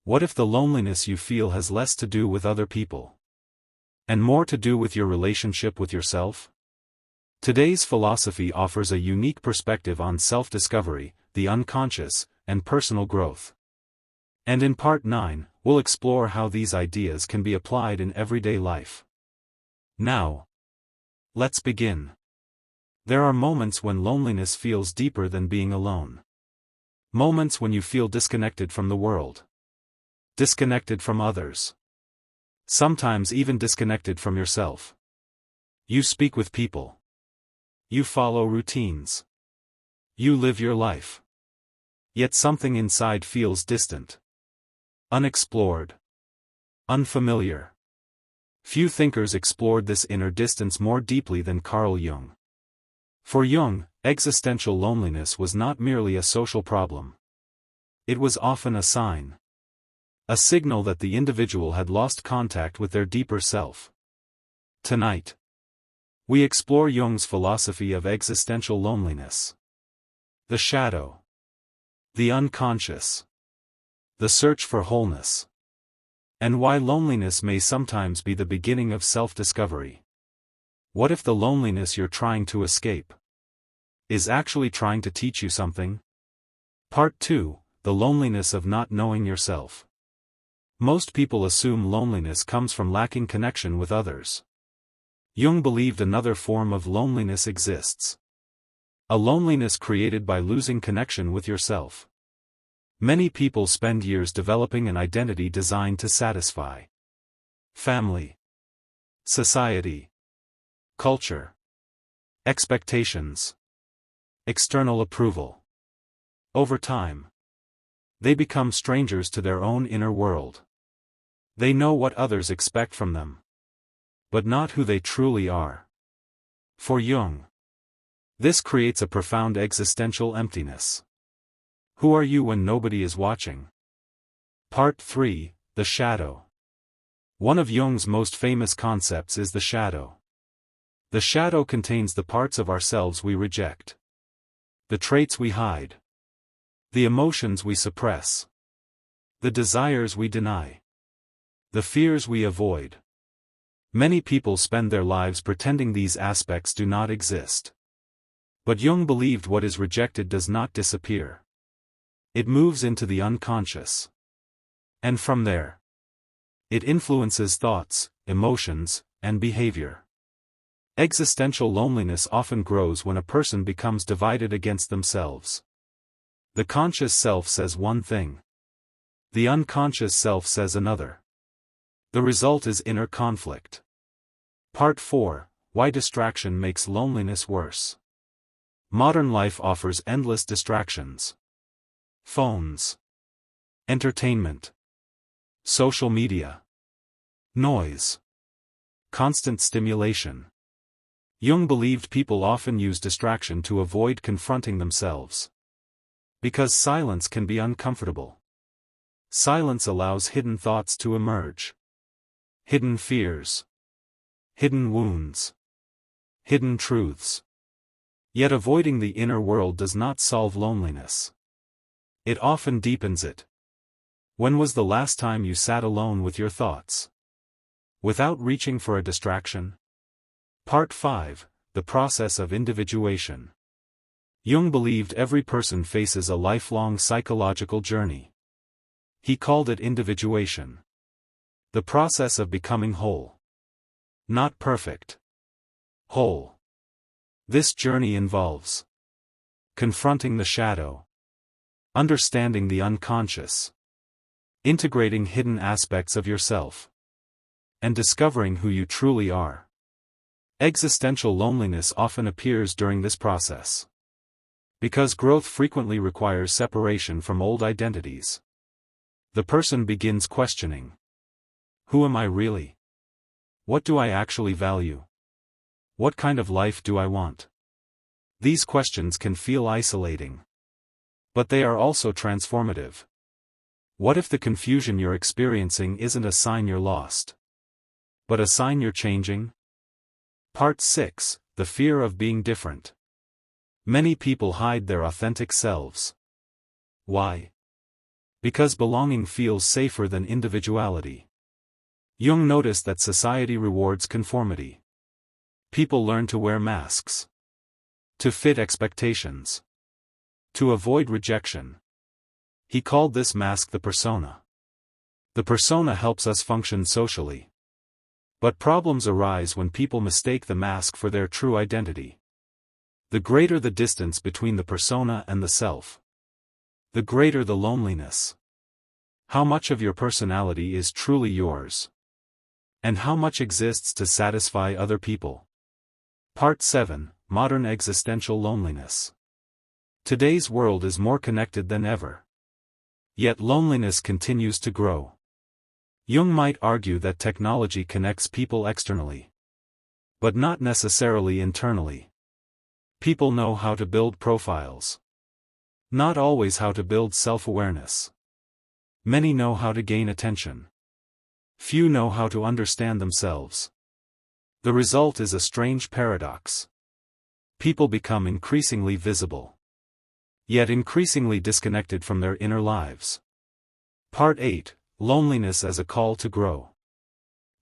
What if the loneliness you feel has less to do with other people, and more to do with your relationship with yourself? Today's philosophy offers a unique perspective on self-discovery, the unconscious, and personal growth. And in Part 9, we'll explore how these ideas can be applied in everyday life. Now, let's begin. There are moments when loneliness feels deeper than being alone. Moments when you feel disconnected from the world. Disconnected from others. Sometimes even disconnected from yourself. You speak with people. You follow routines. You live your life. Yet something inside feels distant. Unexplored. Unfamiliar. Few thinkers explored this inner distance more deeply than Carl Jung. For Jung, existential loneliness was not merely a social problem. It was often a sign. A signal that the individual had lost contact with their deeper self. Tonight, we explore Jung's philosophy of existential loneliness. The shadow. The unconscious. The search for wholeness. And why loneliness may sometimes be the beginning of self-discovery. What if the loneliness you're trying to escape is actually trying to teach you something? Part 2, the loneliness of not knowing yourself. Most people assume loneliness comes from lacking connection with others. Jung believed another form of loneliness exists. A loneliness created by losing connection with yourself. Many people spend years developing an identity designed to satisfy family, society, culture, expectations, external approval. Over time, they become strangers to their own inner world. They know what others expect from them, but not who they truly are. For Jung, this creates a profound existential emptiness. Who are you when nobody is watching? Part 3, the shadow. One of Jung's most famous concepts is the shadow. The shadow contains the parts of ourselves we reject. The traits we hide. The emotions we suppress. The desires we deny. The fears we avoid. Many people spend their lives pretending these aspects do not exist. But Jung believed what is rejected does not disappear. It moves into the unconscious. And from there, it influences thoughts, emotions, and behavior. Existential loneliness often grows when a person becomes divided against themselves. The conscious self says one thing. The unconscious self says another. The result is inner conflict. Part 4, why distraction makes loneliness worse. Modern life offers endless distractions. Phones. Entertainment. Social media. Noise. Constant stimulation. Jung believed people often use distraction to avoid confronting themselves. Because silence can be uncomfortable. Silence allows hidden thoughts to emerge. Hidden fears. Hidden wounds. Hidden truths. Yet avoiding the inner world does not solve loneliness. It often deepens it. When was the last time you sat alone with your thoughts? Without reaching for a distraction? Part 5, the process of individuation. Jung believed every person faces a lifelong psychological journey. He called it individuation. The process of becoming whole. Not perfect. Whole. This journey involves confronting the shadow. Understanding the unconscious. Integrating hidden aspects of yourself. And discovering who you truly are. Existential loneliness often appears during this process. Because growth frequently requires separation from old identities. The person begins questioning. Who am I really? What do I actually value? What kind of life do I want? These questions can feel isolating. But they are also transformative. What if the confusion you're experiencing isn't a sign you're lost, but a sign you're changing? Part 6, the fear of being different. Many people hide their authentic selves. Why? Because belonging feels safer than individuality. Jung noticed that society rewards conformity. People learn to wear masks. To fit expectations. To avoid rejection. He called this mask the persona. The persona helps us function socially. But problems arise when people mistake the mask for their true identity. The greater the distance between the persona and the self, the greater the loneliness. How much of your personality is truly yours? And how much exists to satisfy other people? Part 7, Modern Existential Loneliness. Today's world is more connected than ever. Yet loneliness continues to grow. Jung might argue that technology connects people externally, but not necessarily internally. People know how to build profiles. Not always how to build self-awareness. Many know how to gain attention. Few know how to understand themselves. The result is a strange paradox. People become increasingly visible, yet increasingly disconnected from their inner lives. Part 8, Loneliness as a Call to Grow.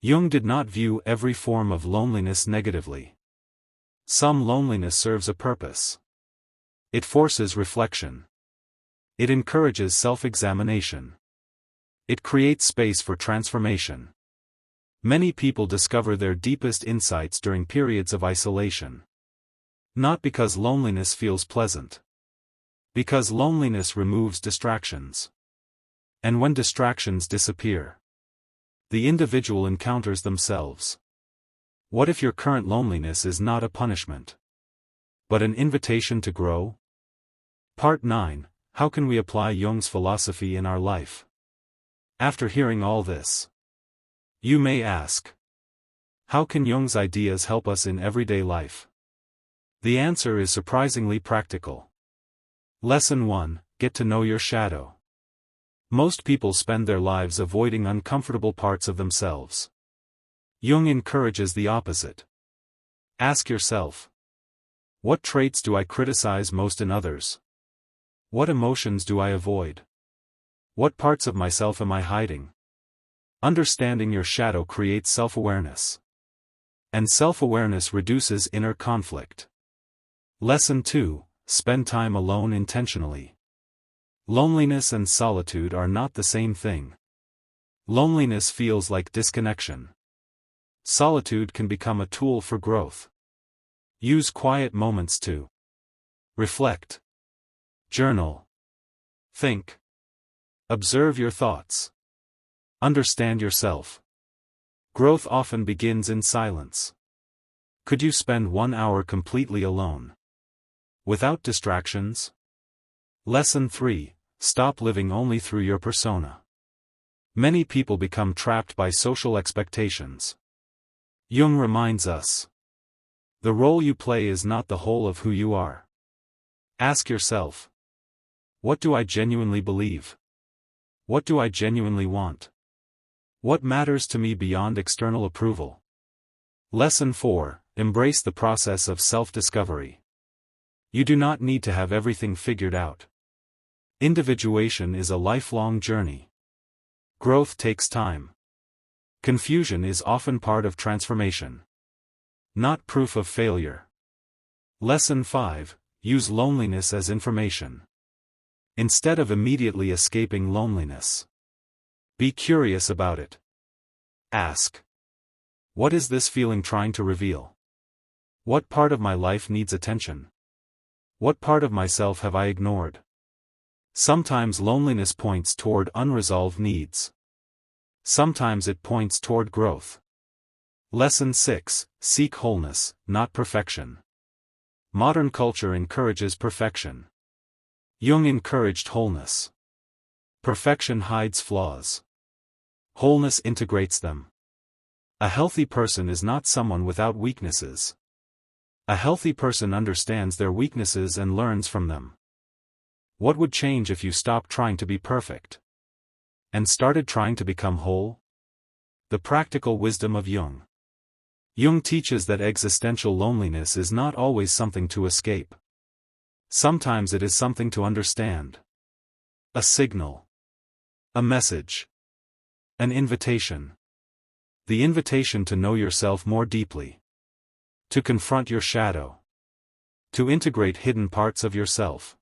Jung did not view every form of loneliness negatively. Some loneliness serves a purpose. It forces reflection. It encourages self-examination. It creates space for transformation. Many people discover their deepest insights during periods of isolation. Not because loneliness feels pleasant. Because loneliness removes distractions. And when distractions disappear, the individual encounters themselves. What if your current loneliness is not a punishment, but an invitation to grow? Part 9, How can we apply Jung's philosophy in our life? After hearing all this, you may ask, how can Jung's ideas help us in everyday life? The answer is surprisingly practical. Lesson 1, Get to know your shadow. Most people spend their lives avoiding uncomfortable parts of themselves. Jung encourages the opposite. Ask yourself, what traits do I criticize most in others? What emotions do I avoid? What parts of myself am I hiding? Understanding your shadow creates self-awareness. And self-awareness reduces inner conflict. Lesson 2, Spend time alone intentionally. Loneliness and solitude are not the same thing. Loneliness feels like disconnection. Solitude can become a tool for growth. Use quiet moments to reflect, journal, think, observe your thoughts, understand yourself. Growth often begins in silence. Could you spend 1 hour completely alone, without distractions? Lesson 3, Stop living only through your persona. Many people become trapped by social expectations. Jung reminds us, the role you play is not the whole of who you are. Ask yourself, what do I genuinely believe? What do I genuinely want? What matters to me beyond external approval? Lesson 4, Embrace the process of self-discovery. You do not need to have everything figured out. Individuation is a lifelong journey. Growth takes time. Confusion is often part of transformation, not proof of failure. Lesson 5, Use loneliness as information. Instead of immediately escaping loneliness, be curious about it. Ask, what is this feeling trying to reveal? What part of my life needs attention? What part of myself have I ignored? Sometimes loneliness points toward unresolved needs. Sometimes it points toward growth. Lesson 6, Seek wholeness, not perfection. Modern culture encourages perfection. Jung encouraged wholeness. Perfection hides flaws. Wholeness integrates them. A healthy person is not someone without weaknesses. A healthy person understands their weaknesses and learns from them. What would change if you stopped trying to be perfect and started trying to become whole? The practical wisdom of Jung. Jung teaches that existential loneliness is not always something to escape. Sometimes it is something to understand. A signal. A message. An invitation. The invitation to know yourself more deeply. To confront your shadow. To integrate hidden parts of yourself.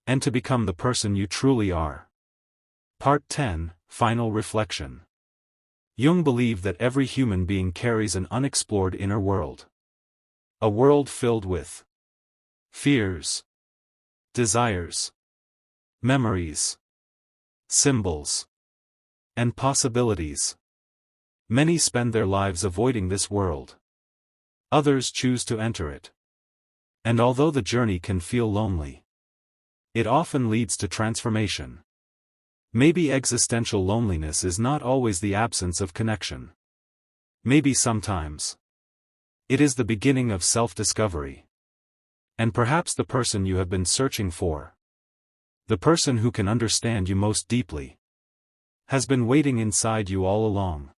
And to become the person you truly are. Part 10, Final Reflection. Jung believed that every human being carries an unexplored inner world. A world filled with fears, desires, memories, symbols, and possibilities. Many spend their lives avoiding this world. Others choose to enter it. And although the journey can feel lonely, it often leads to transformation. Maybe existential loneliness is not always the absence of connection. Maybe sometimes it is the beginning of self-discovery. And perhaps the person you have been searching for, the person who can understand you most deeply, has been waiting inside you all along.